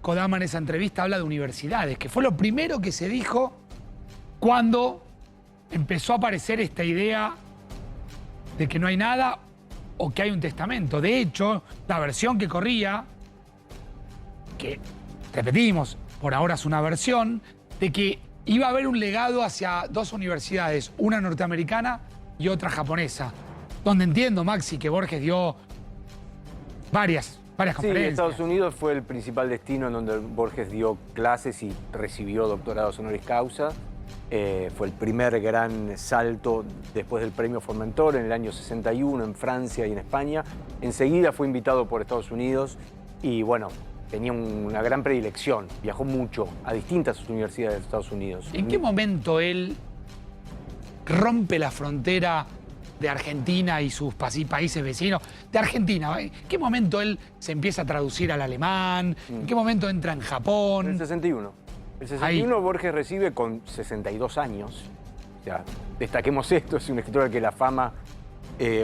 Kodama en esa entrevista habla de universidades, que fue lo primero que se dijo cuando empezó a aparecer esta idea de que no hay nada o que hay un testamento. De hecho, la versión que corría, que repetimos, por ahora es una versión, de que iba a haber un legado hacia dos universidades, una norteamericana y otra japonesa. Donde entiendo, Maxi, que Borges dio varias conferencias. Sí, Estados Unidos fue el principal destino en donde Borges dio clases y recibió doctorados honoris causa. Fue el primer gran salto después del premio Formentor en el año 61 en Francia y en España. Enseguida fue invitado por Estados Unidos y bueno, tenía una gran predilección. Viajó mucho a distintas universidades de Estados Unidos. ¿En qué momento él rompe la frontera de Argentina y sus países vecinos? De Argentina, ¿en qué momento él se empieza a traducir al alemán? ¿En qué momento entra en Japón? En el 61. El 61 Borges recibe con 62 años. O sea, destaquemos esto, es un escritor al que la fama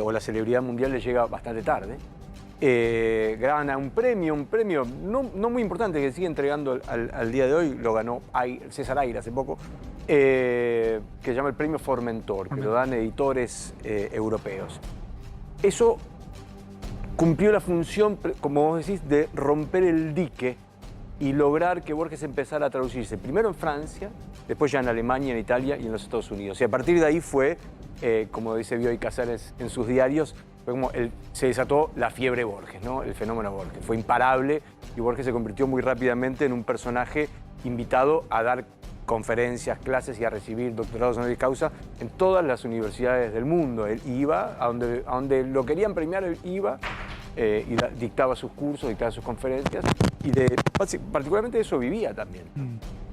o la celebridad mundial le llega bastante tarde. Gana un premio no muy importante que sigue entregando al día de hoy, lo ganó César Aira hace poco, que se llama el premio Formentor, que lo dan editores europeos. Eso cumplió la función, como vos decís, de romper el dique y lograr que Borges empezara a traducirse primero en Francia, después ya en Alemania, en Italia y en los Estados Unidos. Y a partir de ahí fue, como dice Bioy Casares en sus diarios, fue como se desató la fiebre Borges, ¿no? El fenómeno Borges. Fue imparable y Borges se convirtió muy rápidamente en un personaje invitado a dar conferencias, clases y a recibir doctorados honoris causa en todas las universidades del mundo. Él iba a donde lo querían premiar, él iba y dictaba sus cursos, dictaba sus conferencias y particularmente de eso vivía también.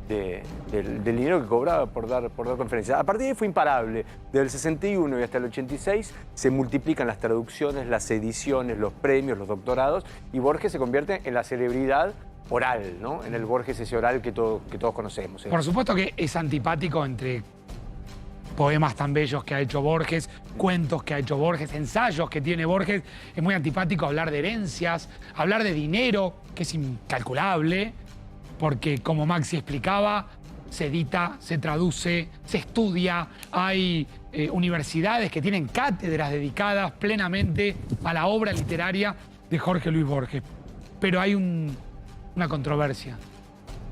Del dinero que cobraba por dar conferencias. A partir de ahí fue imparable. Desde el 61 y hasta el 86 se multiplican las traducciones, las ediciones, los premios, los doctorados y Borges se convierte en la celebridad oral, ¿no? En el Borges ese oral que todos conocemos. Por supuesto que es antipático entre poemas tan bellos que ha hecho Borges, cuentos que ha hecho Borges, ensayos que tiene Borges. Es muy antipático hablar de herencias, hablar de dinero, que es incalculable, porque como Maxi explicaba, se edita, se traduce, se estudia, hay universidades que tienen cátedras dedicadas plenamente a la obra literaria de Jorge Luis Borges. Pero hay una controversia,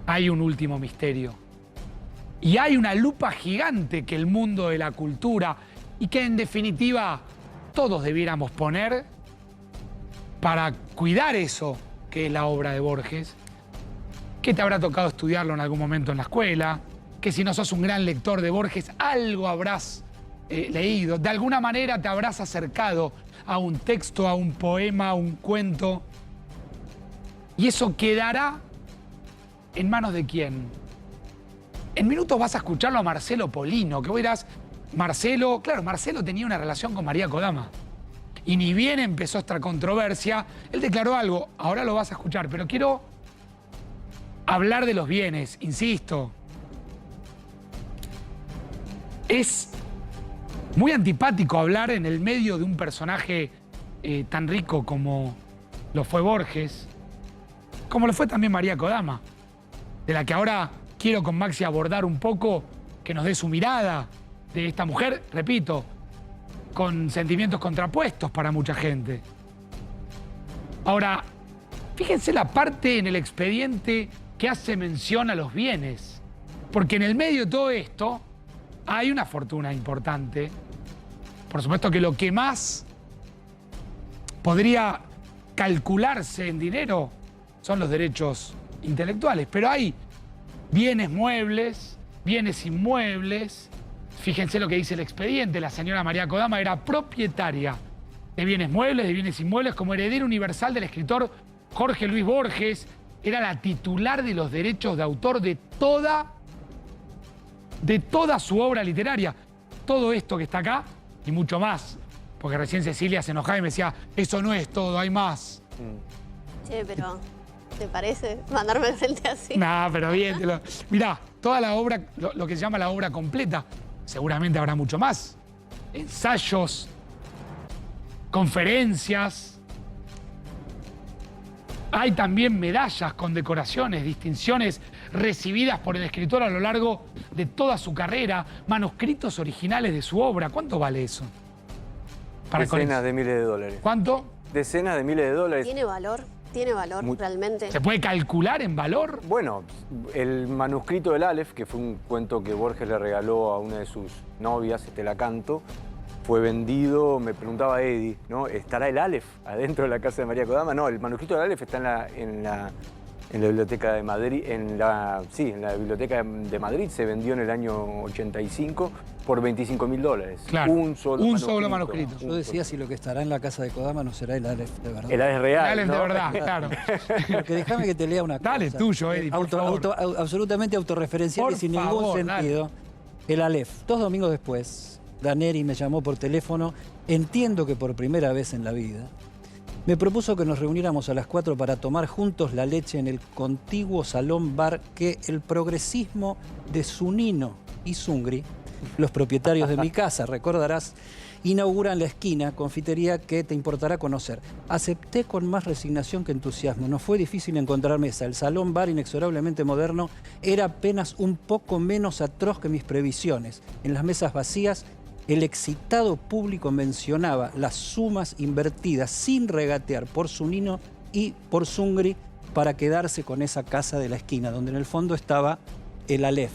hay un último misterio. Y hay una lupa gigante que el mundo de la cultura y que en definitiva todos debiéramos poner para cuidar eso que es la obra de Borges, que te habrá tocado estudiarlo en algún momento en la escuela, que si no sos un gran lector de Borges, algo habrás leído, de alguna manera te habrás acercado a un texto, a un poema, a un cuento, y eso quedará en manos de quién. En minutos vas a escucharlo a Marcelo Polino, que vos dirás, Marcelo tenía una relación con María Kodama. Y ni bien empezó esta controversia, él declaró algo, ahora lo vas a escuchar, pero quiero hablar de los bienes, insisto. Es muy antipático hablar en el medio de un personaje tan rico como lo fue Borges, como lo fue también María Kodama, de la que ahora quiero con Maxi abordar un poco, que nos dé su mirada de esta mujer, repito, con sentimientos contrapuestos para mucha gente. Ahora, fíjense la parte en el expediente que hace mención a los bienes, porque en el medio de todo esto hay una fortuna importante. Por supuesto que lo que más podría calcularse en dinero son los derechos intelectuales, pero hay bienes muebles, bienes inmuebles. Fíjense lo que dice el expediente, la señora María Kodama era propietaria de bienes muebles, de bienes inmuebles, como heredera universal del escritor Jorge Luis Borges, era la titular de los derechos de autor de toda su obra literaria. Todo esto que está acá y mucho más, porque recién Cecilia se enojaba y me decía, eso no es todo, hay más. Che, pero ¿te parece mandarme al frente así? Nah, pero bien. Mirá, toda la obra, lo que se llama la obra completa, seguramente habrá mucho más. Ensayos, conferencias. Hay también medallas, condecoraciones, distinciones recibidas por el escritor a lo largo de toda su carrera, manuscritos originales de su obra. ¿Cuánto vale eso? Decenas de miles de dólares. ¿Cuánto? Decenas de miles de dólares. ¿Tiene valor? ¿Tiene valor realmente? ¿Se puede calcular en valor? Bueno, el manuscrito del Aleph, que fue un cuento que Borges le regaló a una de sus novias, Estela Canto, fue vendido, me preguntaba Eddie, ¿no? ¿Estará el Aleph adentro de la casa de María Kodama? No, el manuscrito del Aleph está en la biblioteca de Madrid, en la biblioteca de Madrid, se vendió en el año 85 por $25.000. Claro, un solo manuscrito. Yo decía si lo que estará en la casa de Kodama no será el Aleph de verdad. El Aleph real, El Aleph ¿no? de verdad, claro. Porque déjame que te lea una cosa. Dale, tuyo, Eddie, por favor. Absolutamente autorreferencial y sin ningún sentido. El Aleph. 2 domingos después, Daneri me llamó por teléfono, entiendo que por primera vez en la vida. Me propuso que nos reuniéramos a las 4 para tomar juntos la leche en el contiguo salón bar que el progresismo de Zunino y Zungri, los propietarios de mi casa, recordarás, inauguran la esquina, confitería que te importará conocer. Acepté con más resignación que entusiasmo. No fue difícil encontrar mesa. El salón bar, inexorablemente moderno, era apenas un poco menos atroz que mis previsiones. En las mesas vacías, el excitado público mencionaba las sumas invertidas sin regatear por Zunino y por Zungri para quedarse con esa casa de la esquina, donde en el fondo estaba el Aleph.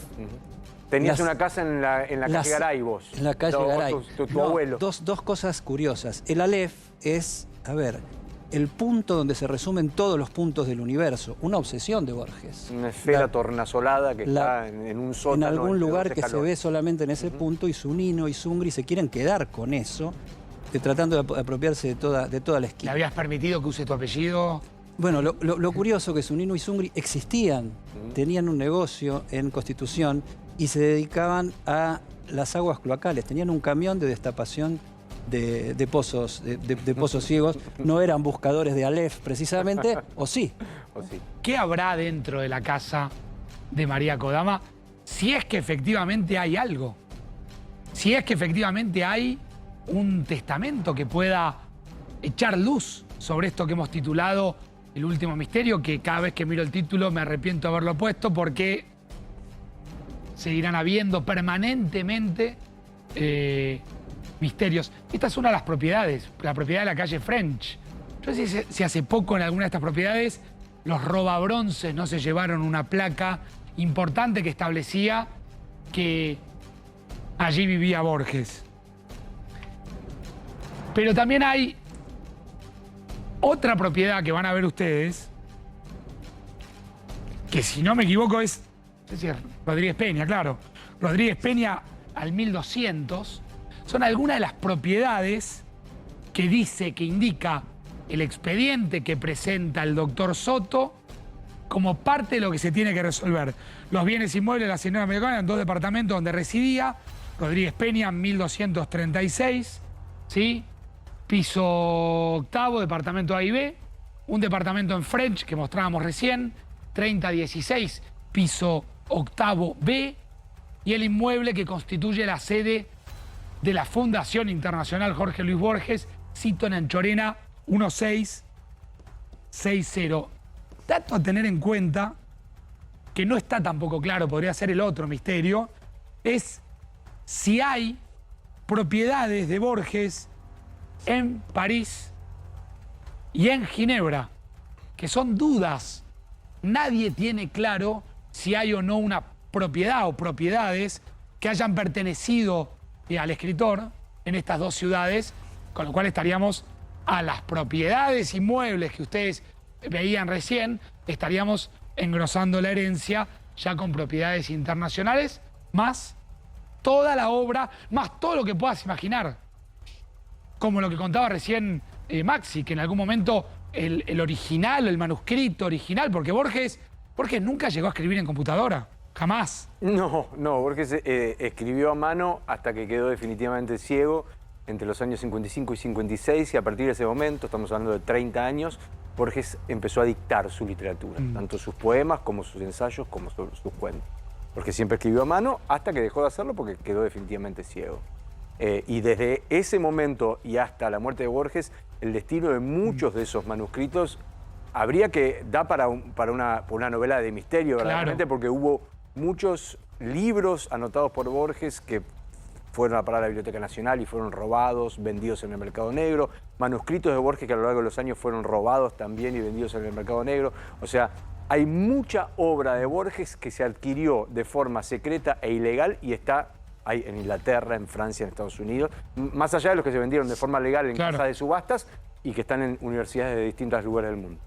Tenías una casa en la calle Garay vos. En la calle Garay. Tu abuelo. Dos cosas curiosas. El Aleph es, el punto donde se resumen todos los puntos del universo. Una obsesión de Borges. Una esfera tornasolada que está en un sótano. En algún lugar que se escalones. ve solamente en ese punto, y Zunino y Zungri se quieren quedar con eso, tratando de apropiarse de toda la esquina. ¿Le habías permitido que use tu apellido? Bueno, lo curioso que Zunino y Zungri existían, tenían un negocio en Constitución y se dedicaban a las aguas cloacales. Tenían un camión de destapación de pozos ciegos. No eran buscadores de Aleph, precisamente, ¿o sí? ¿Qué habrá dentro de la casa de María Kodama si es que efectivamente hay algo? Si es que efectivamente hay un testamento que pueda echar luz sobre esto que hemos titulado El último misterio, que cada vez que miro el título me arrepiento de haberlo puesto porque seguirán habiendo permanentemente misterios. Esta es una de las propiedades, la propiedad de la calle French. Yo no sé si hace poco en alguna de estas propiedades los robabronces no se llevaron una placa importante que establecía que allí vivía Borges. Pero también hay otra propiedad que van a ver ustedes, que si no me equivoco es Rodríguez Peña, claro. Rodríguez Peña al 1200. Son algunas de las propiedades que indica el expediente que presenta el doctor Soto como parte de lo que se tiene que resolver. Los bienes inmuebles de la señora americana en 2 departamentos donde residía. Rodríguez Peña, 1236, ¿sí? Piso octavo, departamento A y B. Un departamento en French, que mostrábamos recién, 3016, piso octavo B. Y el inmueble que constituye la sede de la Fundación Internacional Jorge Luis Borges, cito en Anchorena 1660. Dato a tener en cuenta, que no está tampoco claro, podría ser el otro misterio, es si hay propiedades de Borges en París y en Ginebra, que son dudas. Nadie tiene claro si hay o no una propiedad o propiedades que hayan pertenecido al escritor en estas 2 ciudades, con lo cual estaríamos a las propiedades inmuebles que ustedes veían recién, estaríamos engrosando la herencia ya con propiedades internacionales, más toda la obra, más todo lo que puedas imaginar. Como lo que contaba recién Maxi, que en algún momento el original, el manuscrito original, porque Borges nunca llegó a escribir en computadora, jamás. No, Borges escribió a mano hasta que quedó definitivamente ciego entre los años 55 y 56, y a partir de ese momento, estamos hablando de 30 años, Borges empezó a dictar su literatura, tanto sus poemas como sus ensayos, como sus cuentos. Porque siempre escribió a mano hasta que dejó de hacerlo porque quedó definitivamente ciego. Y desde ese momento y hasta la muerte de Borges, el destino de muchos de esos manuscritos habría que dar para una novela de misterio, verdaderamente, porque hubo muchos libros anotados por Borges que fueron a parar a la Biblioteca Nacional y fueron robados, vendidos en el mercado negro. Manuscritos de Borges que a lo largo de los años fueron robados también y vendidos en el mercado negro. O sea, hay mucha obra de Borges que se adquirió de forma secreta e ilegal y está ahí en Inglaterra, en Francia, en Estados Unidos, más allá de los que se vendieron de forma legal en casas de subastas y que están en universidades de distintos lugares del mundo.